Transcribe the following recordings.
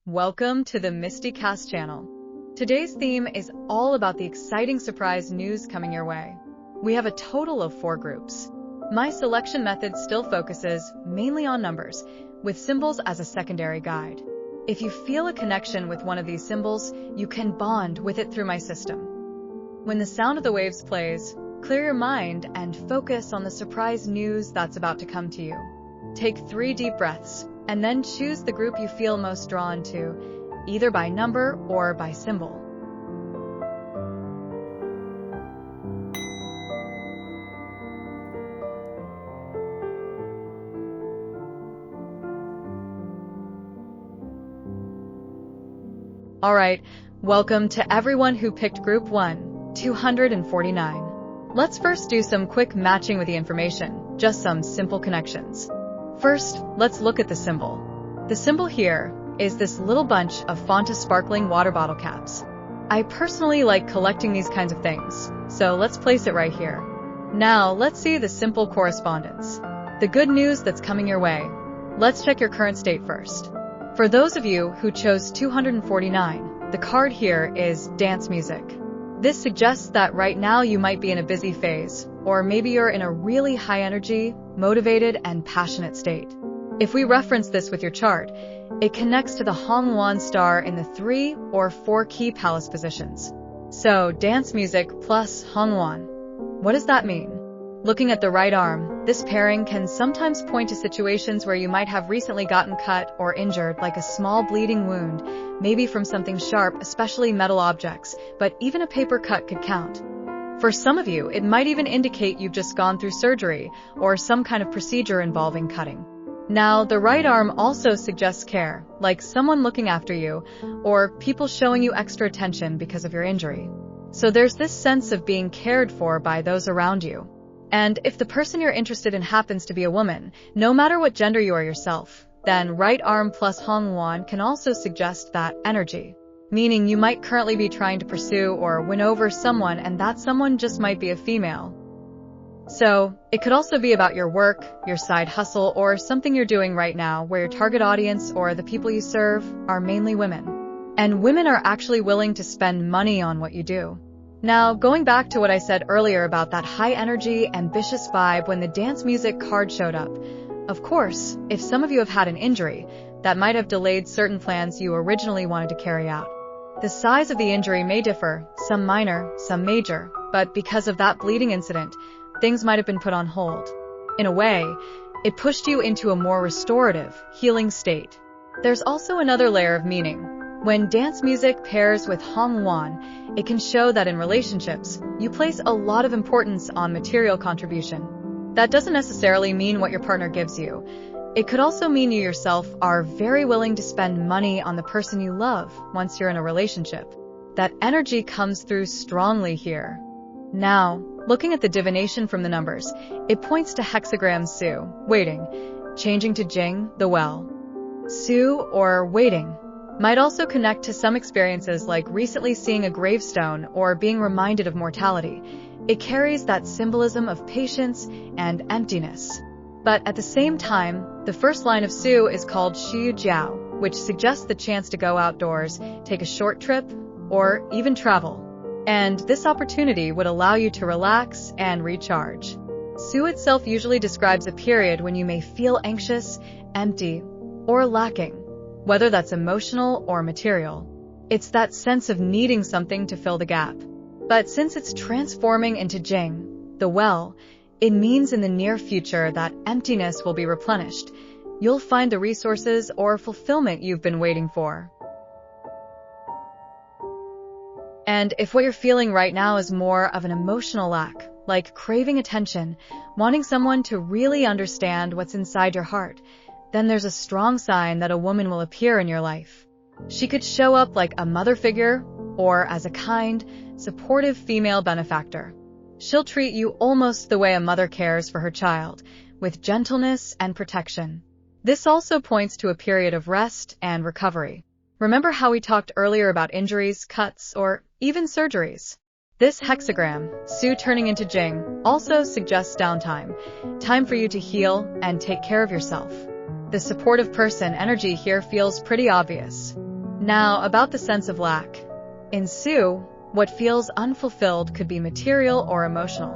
Welcome to the MystiCast channel. Today's theme is all about the exciting surprise news coming your way. We have a total of 4 groups. My selection method still focuses mainly on numbers, with symbols as a secondary guide. If you feel a connection with one of these symbols, you can bond with it through my system. When the sound of the waves plays, clear your mind and focus on the surprise news that's about to come to you. Take 3 deep breaths, and then choose the group you feel most drawn to, either by number or by symbol. Alright, welcome to everyone who picked Group 1, 249. Let's first do some quick matching with the information, just some simple connections. First, let's look at the symbol. The symbol here is this little bunch of Fanta sparkling water bottle caps. I personally like collecting these kinds of things, so let's place it right here. Now, let's see the simple correspondence. The good news that's coming your way. Let's check your current state first. For those of you who chose 249, the card here is dance music. This suggests that right now you might be in a busy phase, or maybe you're in a really high energy, motivated, and passionate state. If we reference this with your chart, it connects to the Hongwan star in the 3 or 4 key palace positions. So, dance music plus Hongwan. What does that mean? Looking at the right arm, this pairing can sometimes point to situations where you might have recently gotten cut or injured, like a small bleeding wound, maybe from something sharp, especially metal objects, but even a paper cut could count. For some of you, it might even indicate you've just gone through surgery or some kind of procedure involving cutting. Now, the right arm also suggests care, like someone looking after you, or people showing you extra attention because of your injury. So there's this sense of being cared for by those around you. And if the person you're interested in happens to be a woman, no matter what gender you are yourself, then right arm plus Hongwan can also suggest that energy. Meaning you might currently be trying to pursue or win over someone, and that someone just might be a female. So, it could also be about your work, your side hustle, or something you're doing right now where your target audience or the people you serve are mainly women. And women are actually willing to spend money on what you do. Now, going back to what I said earlier about that high energy, ambitious vibe when the dance music card showed up. Of course, if some of you have had an injury, that might have delayed certain plans you originally wanted to carry out. The size of the injury may differ, some minor, some major, but because of that bleeding incident, things might have been put on hold. In a way, it pushed you into a more restorative, healing state. There's also another layer of meaning. When dance music pairs with Hongwan, it can show that in relationships, you place a lot of importance on material contribution. That doesn't necessarily mean what your partner gives you. It could also mean you yourself are very willing to spend money on the person you love once you're in a relationship. That energy comes through strongly here. Now, looking at the divination from the numbers, it points to hexagram Su, waiting, changing to Jing, the well. Su, or waiting, might also connect to some experiences like recently seeing a gravestone or being reminded of mortality. It carries that symbolism of patience and emptiness. But at the same time, the first line of Su is called Xu Jiao, which suggests the chance to go outdoors, take a short trip, or even travel. And this opportunity would allow you to relax and recharge. Su itself usually describes a period when you may feel anxious, empty, or lacking, whether that's emotional or material. It's that sense of needing something to fill the gap. But since it's transforming into Jing, the well, it means in the near future that emptiness will be replenished. You'll find the resources or fulfillment you've been waiting for. And if what you're feeling right now is more of an emotional lack, like craving attention, wanting someone to really understand what's inside your heart, then there's a strong sign that a woman will appear in your life. She could show up like a mother figure or as a kind, supportive female benefactor. She'll treat you almost the way a mother cares for her child, with gentleness and protection. This also points to a period of rest and recovery. Remember how we talked earlier about injuries, cuts, or even surgeries? This hexagram, Su turning into Jing, also suggests downtime, time for you to heal and take care of yourself. The supportive person energy here feels pretty obvious. Now, about the sense of lack. In Su, what feels unfulfilled could be material or emotional.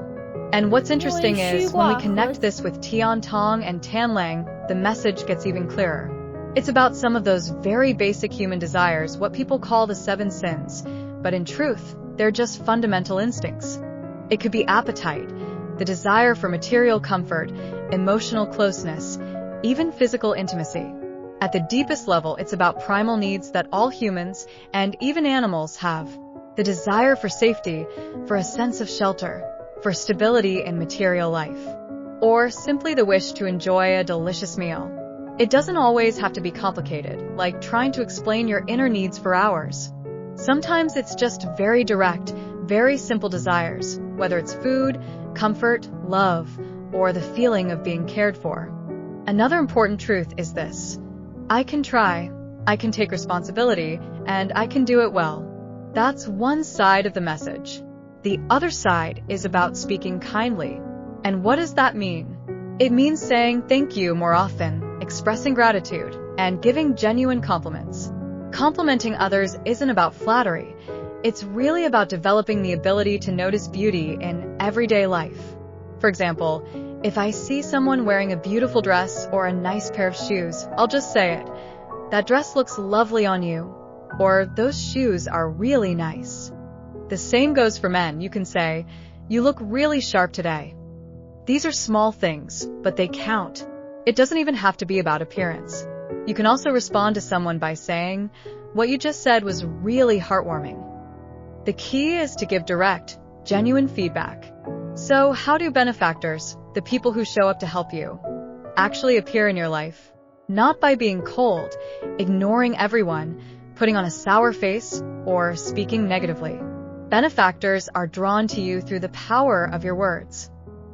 And what's interesting is, when we connect this with Tian Tong and Tan Lang, the message gets even clearer. It's about some of those very basic human desires, what people call the 7 sins, but in truth, they're just fundamental instincts. It could be appetite, the desire for material comfort, emotional closeness, even physical intimacy. At the deepest level, it's about primal needs that all humans, and even animals, have. The desire for safety, for a sense of shelter, for stability in material life, or simply the wish to enjoy a delicious meal. It doesn't always have to be complicated, like trying to explain your inner needs for hours. Sometimes it's just very direct, very simple desires, whether it's food, comfort, love, or the feeling of being cared for. Another important truth is this: I can try, I can take responsibility, and I can do it well. That's one side of the message. The other side is about speaking kindly. And what does that mean? It means saying thank you more often, expressing gratitude, and giving genuine compliments. Complimenting others isn't about flattery. It's really about developing the ability to notice beauty in everyday life. For example, if I see someone wearing a beautiful dress or a nice pair of shoes, I'll just say it. That dress looks lovely on you. Or those shoes are really nice. The same goes for men. You can say, you look really sharp today. These are small things, but they count. It doesn't even have to be about appearance. You can also respond to someone by saying, what you just said was really heartwarming. The key is to give direct, genuine feedback. So how do benefactors, the people who show up to help you, actually appear in your life? Not by being cold, ignoring everyone, putting on a sour face, or speaking negatively. Benefactors are drawn to you through the power of your words.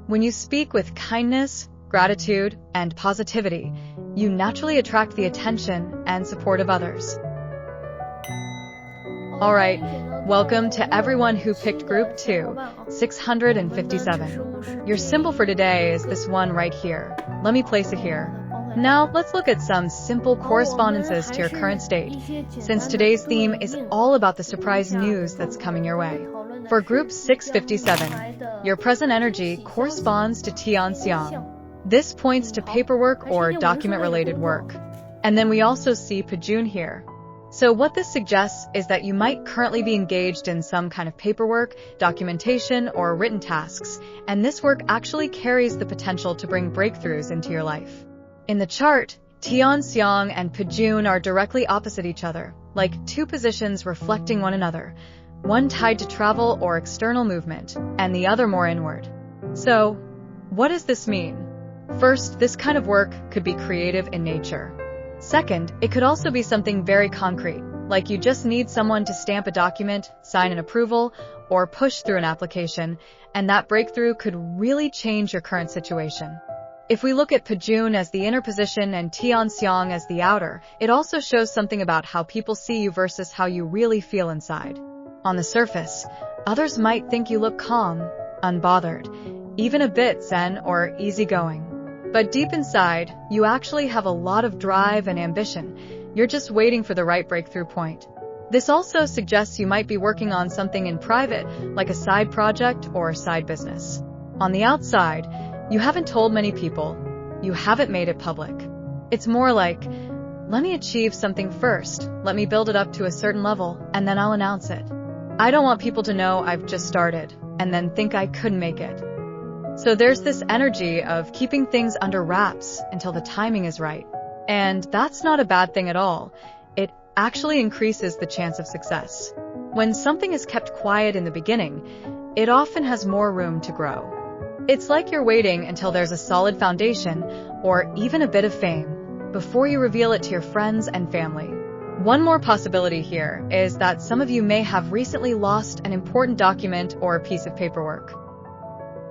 When you speak with kindness, gratitude, and positivity, you naturally attract the attention and support of others. Alright, welcome to everyone who picked Group 2, 657. Your symbol for today is this one right here. Let me place it here. Now, let's look at some simple correspondences to your current state, since today's theme is all about the surprise news that's coming your way. For Group 657, your present energy corresponds to Tian Xiang. This points to paperwork or document-related work. And then we also see Pajun here. So what this suggests is that you might currently be engaged in some kind of paperwork, documentation, or written tasks, and this work actually carries the potential to bring breakthroughs into your life. In the chart, Tian Xiang and Pajun are directly opposite each other, like two positions reflecting one another, one tied to travel or external movement, and the other more inward. So, what does this mean? First, this kind of work could be creative in nature. Second, it could also be something very concrete, like you just need someone to stamp a document, sign an approval, or push through an application, and that breakthrough could really change your current situation. If we look at Pajun as the inner position and Tian Xiang as the outer, it also shows something about how people see you versus how you really feel inside. On the surface, others might think you look calm, unbothered, even a bit zen or easygoing. But deep inside, you actually have a lot of drive and ambition. You're just waiting for the right breakthrough point. This also suggests you might be working on something in private, like a side project or a side business. On the outside, you haven't told many people. You haven't made it public. It's more like, let me achieve something first, let me build it up to a certain level, and then I'll announce it. I don't want people to know I've just started, and then think I couldn't make it. So there's this energy of keeping things under wraps until the timing is right. And that's not a bad thing at all. It actually increases the chance of success. When something is kept quiet in the beginning, it often has more room to grow. It's like you're waiting until there's a solid foundation, or even a bit of fame, before you reveal it to your friends and family. One more possibility here is that some of you may have recently lost an important document or a piece of paperwork.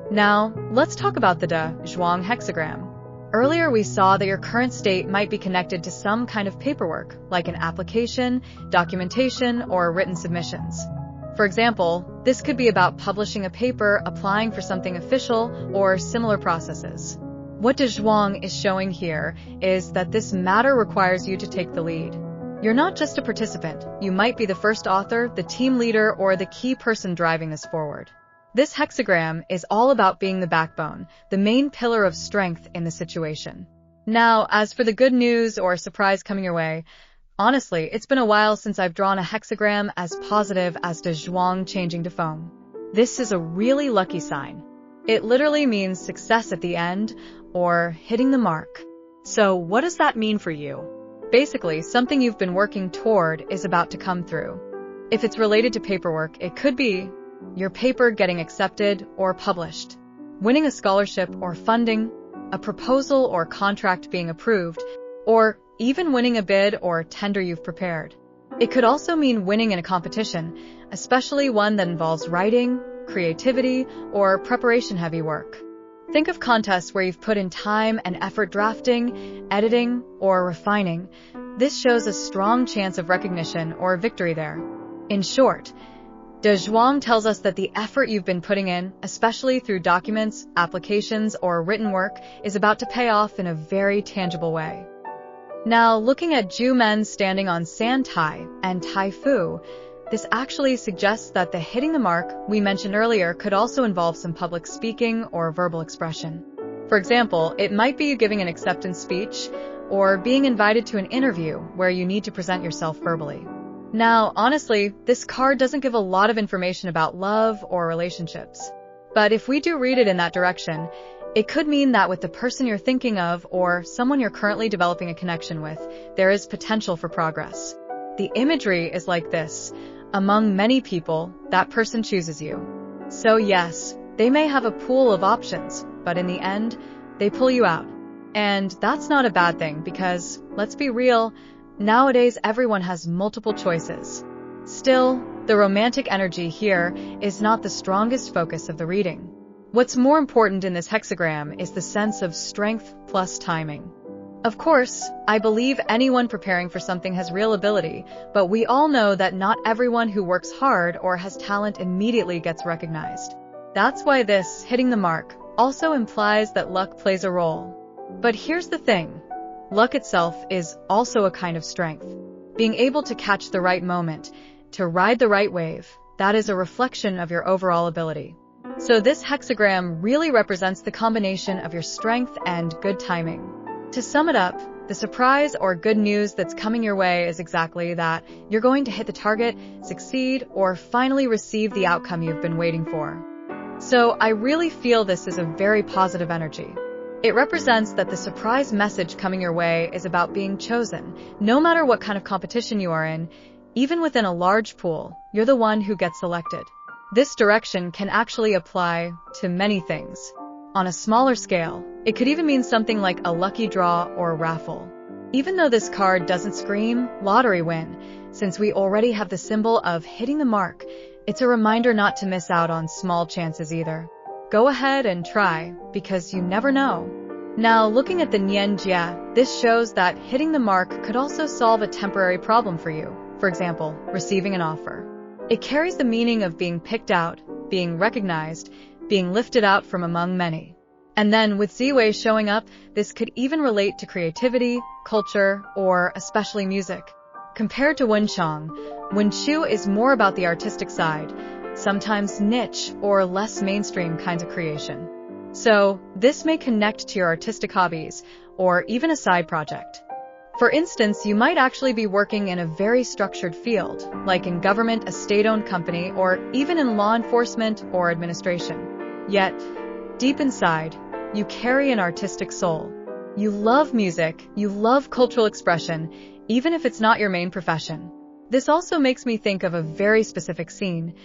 Now, let's talk about the De Zhuang hexagram. Earlier we saw that your current state might be connected to some kind of paperwork, like an application, documentation, or written submissions. For example, this could be about publishing a paper, applying for something official, or similar processes. What De Zhuang is showing here is that this matter requires you to take the lead. You're not just a participant, you might be the first author, the team leader, or the key person driving this forward. This hexagram is all about being the backbone, the main pillar of strength in the situation. Now, as for the good news or surprise coming your way, honestly, it's been a while since I've drawn a hexagram as positive as the zhuang changing to foam. This is a really lucky sign. It literally means success at the end, or hitting the mark. So what does that mean for you? Basically, something you've been working toward is about to come through. If it's related to paperwork, it could be your paper getting accepted or published, winning a scholarship or funding, a proposal or contract being approved, or even winning a bid or tender you've prepared. It could also mean winning in a competition, especially one that involves writing, creativity, or preparation-heavy work. Think of contests where you've put in time and effort drafting, editing, or refining. This shows a strong chance of recognition or victory there. In short, De Zhuang tells us that the effort you've been putting in, especially through documents, applications, or written work, is about to pay off in a very tangible way. Now, looking at Zhu Men standing on San Tai and Tai Fu, this actually suggests that the hitting the mark we mentioned earlier could also involve some public speaking or verbal expression. For example, it might be you giving an acceptance speech or being invited to an interview where you need to present yourself verbally. Now, honestly, this card doesn't give a lot of information about love or relationships. But if we do read it in that direction, it could mean that with the person you're thinking of or someone you're currently developing a connection with, there is potential for progress. The imagery is like this. Among many people, that person chooses you. So yes, they may have a pool of options, but in the end, they pull you out. And that's not a bad thing because, let's be real, nowadays everyone has multiple choices. Still, the romantic energy here is not the strongest focus of the reading. What's more important in this hexagram is the sense of strength plus timing. Of course, I believe anyone preparing for something has real ability, but we all know that not everyone who works hard or has talent immediately gets recognized. That's why this hitting the mark also implies that luck plays a role. But here's the thing. Luck itself is also a kind of strength. Being able to catch the right moment, to ride the right wave, that is a reflection of your overall ability. So this hexagram really represents the combination of your strength and good timing. To sum it up, the surprise or good news that's coming your way is exactly that. You're going to hit the target, succeed, or finally receive the outcome you've been waiting for. So I really feel this is a very positive energy. It represents that the surprise message coming your way is about being chosen. No matter what kind of competition you are in, even within a large pool, you're the one who gets selected. This direction can actually apply to many things. On a smaller scale, it could even mean something like a lucky draw or a raffle. Even though this card doesn't scream lottery win, since we already have the symbol of hitting the mark, it's a reminder not to miss out on small chances either. Go ahead and try, because you never know. Now, looking at the Nian Jia, this shows that hitting the mark could also solve a temporary problem for you. For example, receiving an offer. It carries the meaning of being picked out, being recognized, being lifted out from among many. And then with Ziwei showing up, this could even relate to creativity, culture, or especially music. Compared to Wenchang, Wenchu is more about the artistic side, sometimes niche or less mainstream kinds of creation. So, this may connect to your artistic hobbies, or even a side project. For instance, you might actually be working in a very structured field, like in government, a state-owned company, or even in law enforcement or administration. Yet, deep inside, you carry an artistic soul. You love music, you love cultural expression, even if it's not your main profession. This also makes me think of a very specific scene.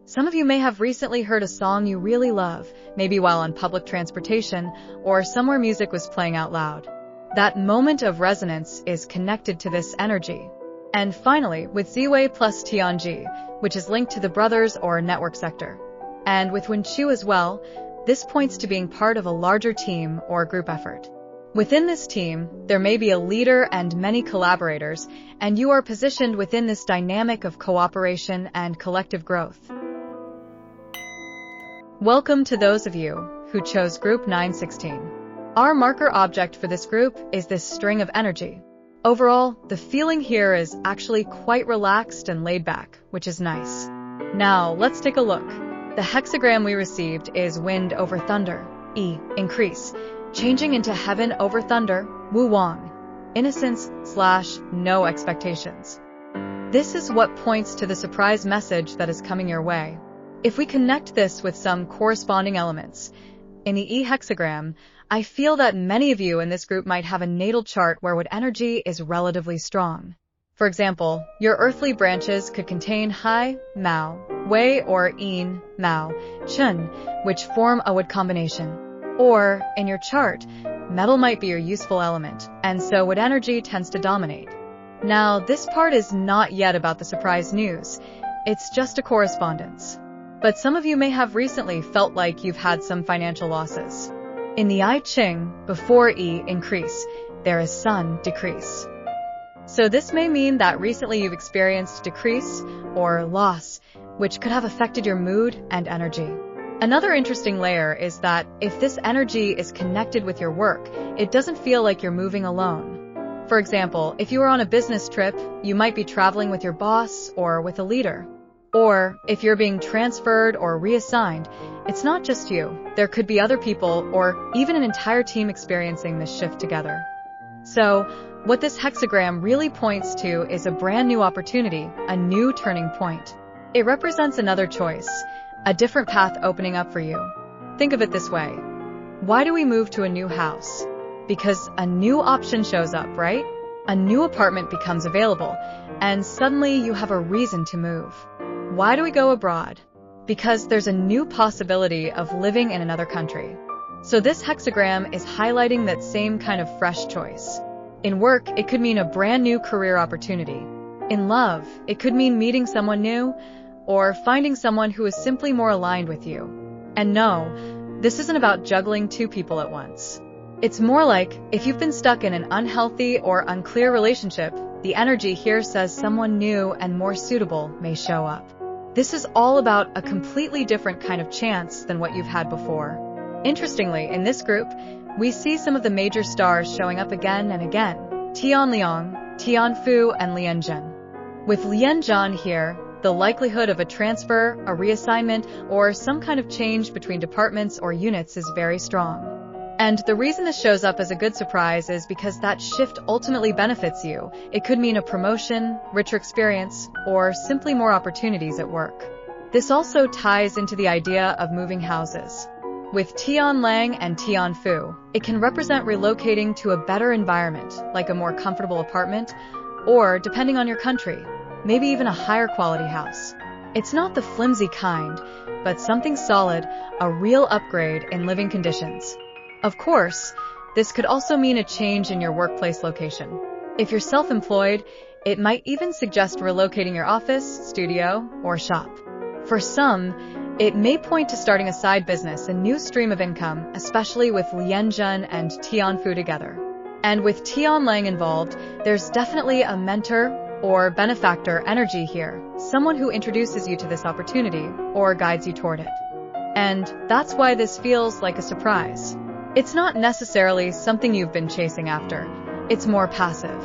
Some of you may have recently heard a song you really love, maybe while on public transportation, or somewhere music was playing out loud. That moment of resonance is connected to this energy. And finally, with Ziwei plus Tianji, which is linked to the brothers or network sector. And with Wenchu as well, this points to being part of a larger team or group effort. Within this team, there may be a leader and many collaborators, and you are positioned within this dynamic of cooperation and collective growth. Welcome to those of you who chose Group 916. Our marker object for this group is this string of energy. Overall, the feeling here is actually quite relaxed and laid back, which is nice. Now, let's take a look. The hexagram we received is wind over thunder, E, increase, changing into heaven over thunder, Wu Wang, innocence/no expectations. This is what points to the surprise message that is coming your way. If we connect this with some corresponding elements, in the E hexagram, I feel that many of you in this group might have a natal chart where wood energy is relatively strong. For example, your earthly branches could contain Hai, Mao, Wei, or Yin, Mao, Chun, which form a wood combination. Or, in your chart, metal might be your useful element, and so wood energy tends to dominate. Now, this part is not yet about the surprise news. It's just a correspondence. But some of you may have recently felt like you've had some financial losses. In the I Ching, before E, increase, there is Sun, decrease. So this may mean that recently you've experienced decrease or loss, which could have affected your mood and energy. Another interesting layer is that if this energy is connected with your work, it doesn't feel like you're moving alone. For example, if you are on a business trip, you might be traveling with your boss or with a leader. Or if you're being transferred or reassigned, it's not just you. There could be other people or even an entire team experiencing this shift together. So, what this hexagram really points to is a brand new opportunity, a new turning point. It represents another choice, a different path opening up for you. Think of it this way. Why do we move to a new house? Because a new option shows up, right? A new apartment becomes available, and suddenly you have a reason to move. Why do we go abroad? Because there's a new possibility of living in another country. So this hexagram is highlighting that same kind of fresh choice. In work, it could mean a brand new career opportunity. In love, it could mean meeting someone new, or finding someone who is simply more aligned with you. And no, this isn't about juggling two people at once. It's more like, if you've been stuck in an unhealthy or unclear relationship, the energy here says someone new and more suitable may show up. This is all about a completely different kind of chance than what you've had before. Interestingly, in this group, we see some of the major stars showing up again and again. Tianliang, Tianfu, and Lianzhen. With Lianzhen here, the likelihood of a transfer, a reassignment, or some kind of change between departments or units is very strong. And the reason this shows up as a good surprise is because that shift ultimately benefits you. It could mean a promotion, richer experience, or simply more opportunities at work. This also ties into the idea of moving houses. With Tianlang and Tianfu, it can represent relocating to a better environment, like a more comfortable apartment, or, depending on your country, maybe even a higher quality house. It's not the flimsy kind, but something solid, a real upgrade in living conditions. Of course, this could also mean a change in your workplace location. If you're self-employed, it might even suggest relocating your office, studio, or shop. For some, it may point to starting a side business, a new stream of income, especially with Lianzhen and Tianfu together. And with Tianlang involved, there's definitely a mentor or benefactor energy here, someone who introduces you to this opportunity or guides you toward it. And that's why this feels like a surprise. It's not necessarily something you've been chasing after. It's more passive.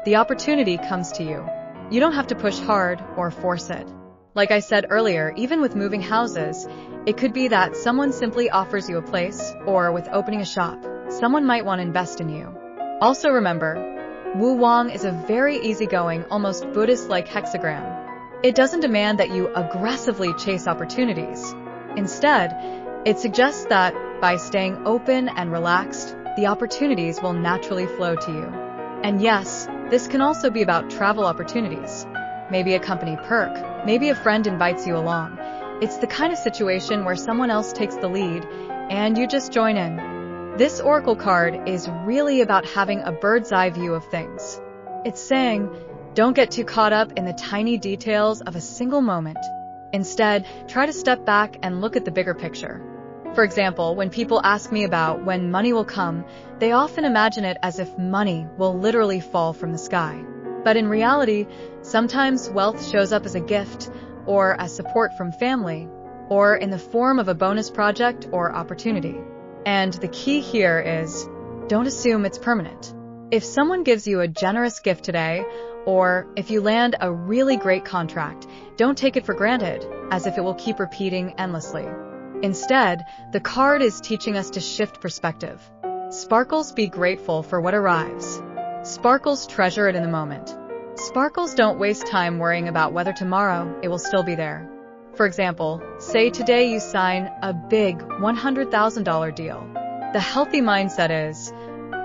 The opportunity comes to you. You don't have to push hard or force it. Like I said earlier, even with moving houses, it could be that someone simply offers you a place, or with opening a shop, someone might want to invest in you. Also remember, Wu Wang is a very easygoing, almost Buddhist-like hexagram. It doesn't demand that you aggressively chase opportunities. Instead, it suggests that by staying open and relaxed, the opportunities will naturally flow to you. And yes, this can also be about travel opportunities. Maybe a company perk, maybe a friend invites you along. It's the kind of situation where someone else takes the lead and you just join in. This oracle card is really about having a bird's eye view of things. It's saying, don't get too caught up in the tiny details of a single moment. Instead, try to step back and look at the bigger picture. For example, when people ask me about when money will come, they often imagine it as if money will literally fall from the sky. But in reality, sometimes wealth shows up as a gift, or as support from family, or in the form of a bonus project or opportunity. And the key here is, don't assume it's permanent. If someone gives you a generous gift today, or if you land a really great contract, don't take it for granted, as if it will keep repeating endlessly. Instead, the card is teaching us to shift perspective. Sparkles, be grateful for what arrives. Sparkles, treasure it in the moment. Sparkles, don't waste time worrying about whether tomorrow it will still be there. For example, say today you sign a big $100,000 deal. The healthy mindset is,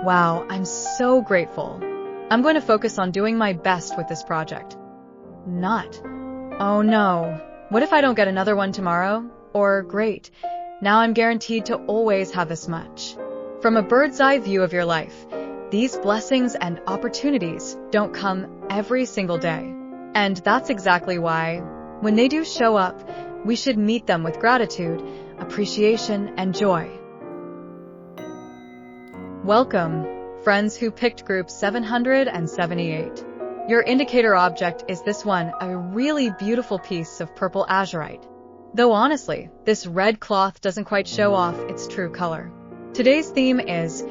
wow, I'm so grateful. I'm going to focus on doing my best with this project. Not, oh no, what if I don't get another one tomorrow? Or great, now I'm guaranteed to always have this much. From a bird's eye view of your life, these blessings and opportunities don't come every single day. And that's exactly why, when they do show up, we should meet them with gratitude, appreciation, and joy. Welcome, friends who picked group 778. Your indicator object is this one, a really beautiful piece of purple azurite. Though honestly, this red cloth doesn't quite show off its true color. Today's theme is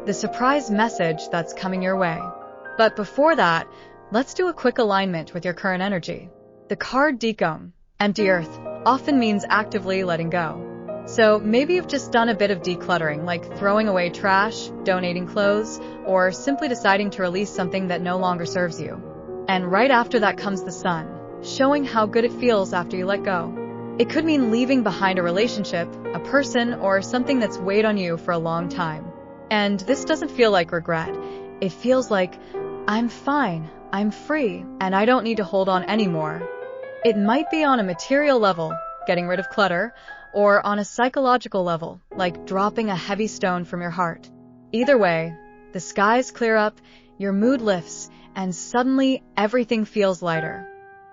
the surprise message that's coming your way. But before that, let's do a quick alignment with your current energy. The card Decom, empty earth, often means actively letting go. So maybe you've just done a bit of decluttering, like throwing away trash, donating clothes, or simply deciding to release something that no longer serves you. And right after that comes the sun, showing how good it feels after you let go. It could mean leaving behind a relationship, a person, or something that's weighed on you for a long time. And this doesn't feel like regret. It feels like, I'm fine, I'm free, and I don't need to hold on anymore. It might be on a material level, getting rid of clutter, or on a psychological level, like dropping a heavy stone from your heart. Either way, the skies clear up, your mood lifts, and suddenly everything feels lighter.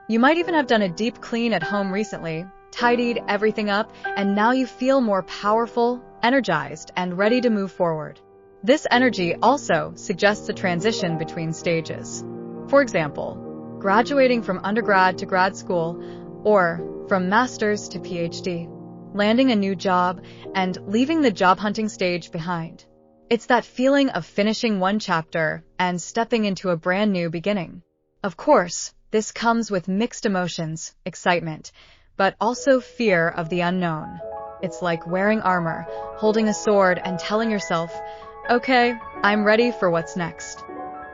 You might even have done a deep clean at home recently, tidied everything up, and now you feel more powerful, energized, and ready to move forward. This energy also suggests a transition between stages. For example, graduating from undergrad to grad school, or from master's to PhD, landing a new job, and leaving the job hunting stage behind. It's that feeling of finishing one chapter and stepping into a brand new beginning. Of course, this comes with mixed emotions, excitement, but also fear of the unknown. It's like wearing armor, holding a sword, and telling yourself, okay, I'm ready for what's next.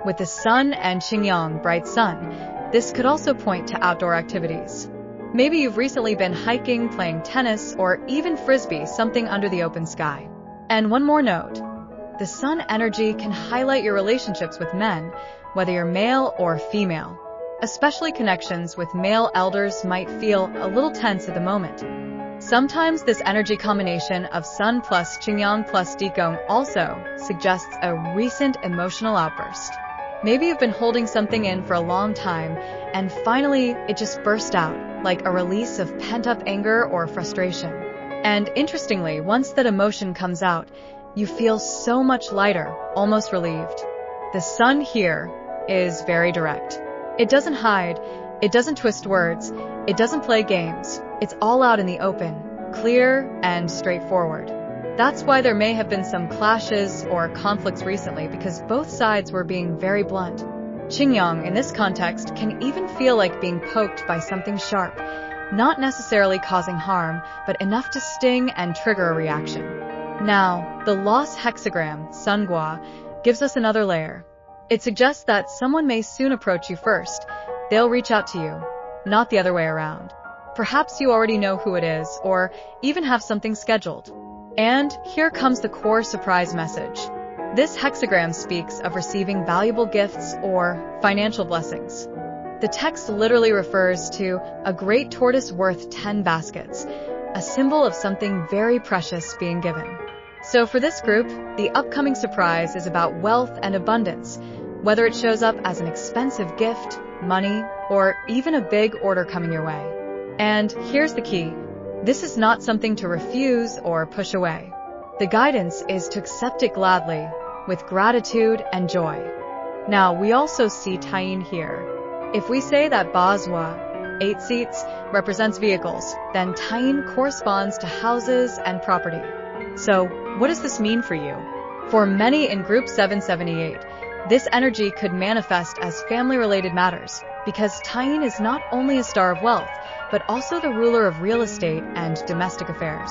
With the sun and Qingyang, bright sun, this could also point to outdoor activities. Maybe you've recently been hiking, playing tennis, or even frisbee, something under the open sky. And one more note, the sun energy can highlight your relationships with men, whether you're male or female. Especially connections with male elders might feel a little tense at the moment. Sometimes this energy combination of Sun plus Qingyang plus Dikong also suggests a recent emotional outburst. Maybe you've been holding something in for a long time, and finally it just burst out, like a release of pent-up anger or frustration. And interestingly, once that emotion comes out, you feel so much lighter, almost relieved. The sun here is very direct. It doesn't hide, it doesn't twist words, it doesn't play games. It's all out in the open, clear and straightforward. That's why there may have been some clashes or conflicts recently, because both sides were being very blunt. Qingyang in this context can even feel like being poked by something sharp, not necessarily causing harm, but enough to sting and trigger a reaction. Now, the lost hexagram, Sungua, gives us another layer. It suggests that someone may soon approach you first. They'll reach out to you, not the other way around. Perhaps you already know who it is, or even have something scheduled. And here comes the core surprise message. This hexagram speaks of receiving valuable gifts or financial blessings. The text literally refers to a great tortoise worth 10 baskets, a symbol of something very precious being given. So for this group, the upcoming surprise is about wealth and abundance, whether it shows up as an expensive gift, money, or even a big order coming your way. And here's the key. This is not something to refuse or push away. The guidance is to accept it gladly, with gratitude and joy. Now, we also see Taiyin here. If we say that Bazhua, 8 seats, represents vehicles, then Taiyin corresponds to houses and property. So, what does this mean for you? For many in Group 778, This energy could manifest as family-related matters, because tying is not only a star of wealth, but also the ruler of real estate and domestic affairs.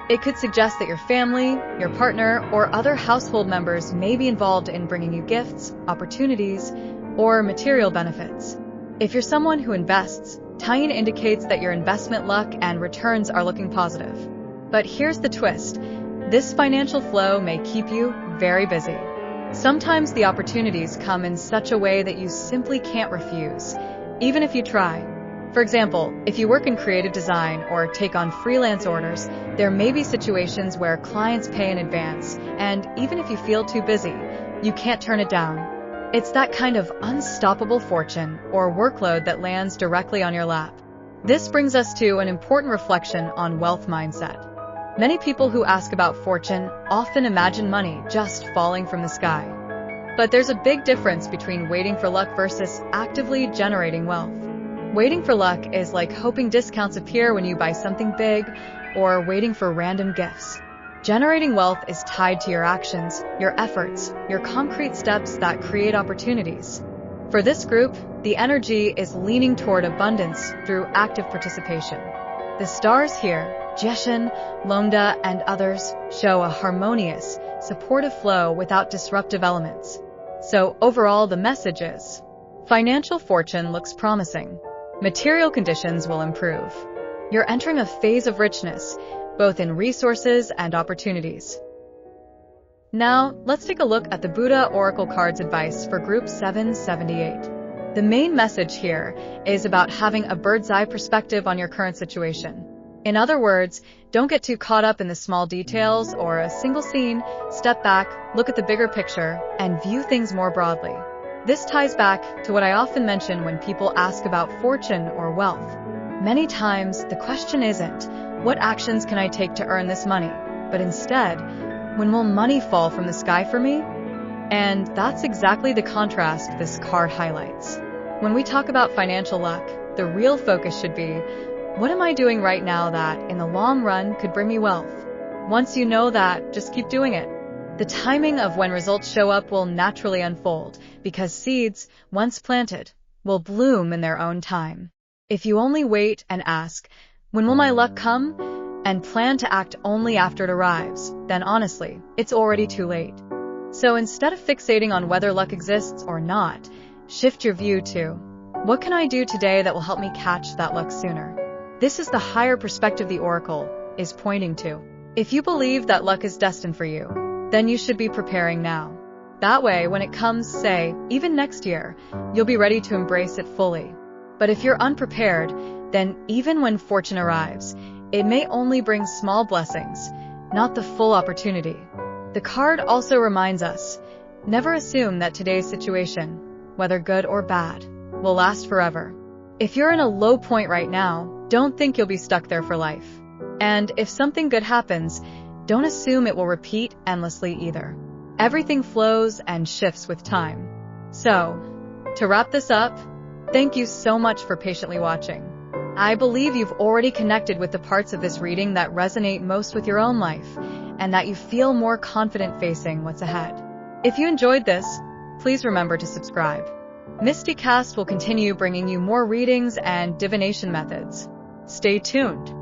It could suggest that your family, your partner, or other household members may be involved in bringing you gifts, opportunities, or material benefits. If you're someone who invests, tying indicates that your investment luck and returns are looking positive. But here's the twist. This financial flow may keep you very busy. Sometimes the opportunities come in such a way that you simply can't refuse, even if you try. For example, if you work in creative design or take on freelance orders, there may be situations where clients pay in advance, and even if you feel too busy, you can't turn it down. It's that kind of unstoppable fortune or workload that lands directly on your lap. This brings us to an important reflection on wealth mindset. Many people who ask about fortune often imagine money just falling from the sky. But there's a big difference between waiting for luck versus actively generating wealth. Waiting for luck is like hoping discounts appear when you buy something big, or waiting for random gifts. Generating wealth is tied to your actions, your efforts, your concrete steps that create opportunities. For this group, the energy is leaning toward abundance through active participation. The stars here, Jeshin, Lomda, and others, show a harmonious, supportive flow without disruptive elements. So overall, the message is, financial fortune looks promising. Material conditions will improve. You're entering a phase of richness, both in resources and opportunities. Now, let's take a look at the Buddha Oracle Cards advice for Group 778. The main message here is about having a bird's-eye perspective on your current situation. In other words, don't get too caught up in the small details or a single scene. Step back, look at the bigger picture, and view things more broadly. This ties back to what I often mention when people ask about fortune or wealth. Many times, the question isn't, what actions can I take to earn this money? But instead, when will money fall from the sky for me? And that's exactly the contrast this card highlights. When we talk about financial luck, the real focus should be, what am I doing right now that, in the long run, could bring me wealth? Once you know that, just keep doing it. The timing of when results show up will naturally unfold, because seeds, once planted, will bloom in their own time. If you only wait and ask, when will my luck come? And plan to act only after it arrives, then honestly, it's already too late. So instead of fixating on whether luck exists or not, shift your view to, what can I do today that will help me catch that luck sooner? This is the higher perspective the Oracle is pointing to. If you believe that luck is destined for you, then you should be preparing now. That way, when it comes, say, even next year, you'll be ready to embrace it fully. But if you're unprepared, then even when fortune arrives, it may only bring small blessings, not the full opportunity. The card also reminds us, never assume that today's situation, whether good or bad, will last forever. If you're in a low point right now, don't think you'll be stuck there for life. And if something good happens, don't assume it will repeat endlessly either. Everything flows and shifts with time. So, to wrap this up, thank you so much for patiently watching. I believe you've already connected with the parts of this reading that resonate most with your own life, and that you feel more confident facing what's ahead. If you enjoyed this, please remember to subscribe. MystiCast will continue bringing you more readings and divination methods. Stay tuned.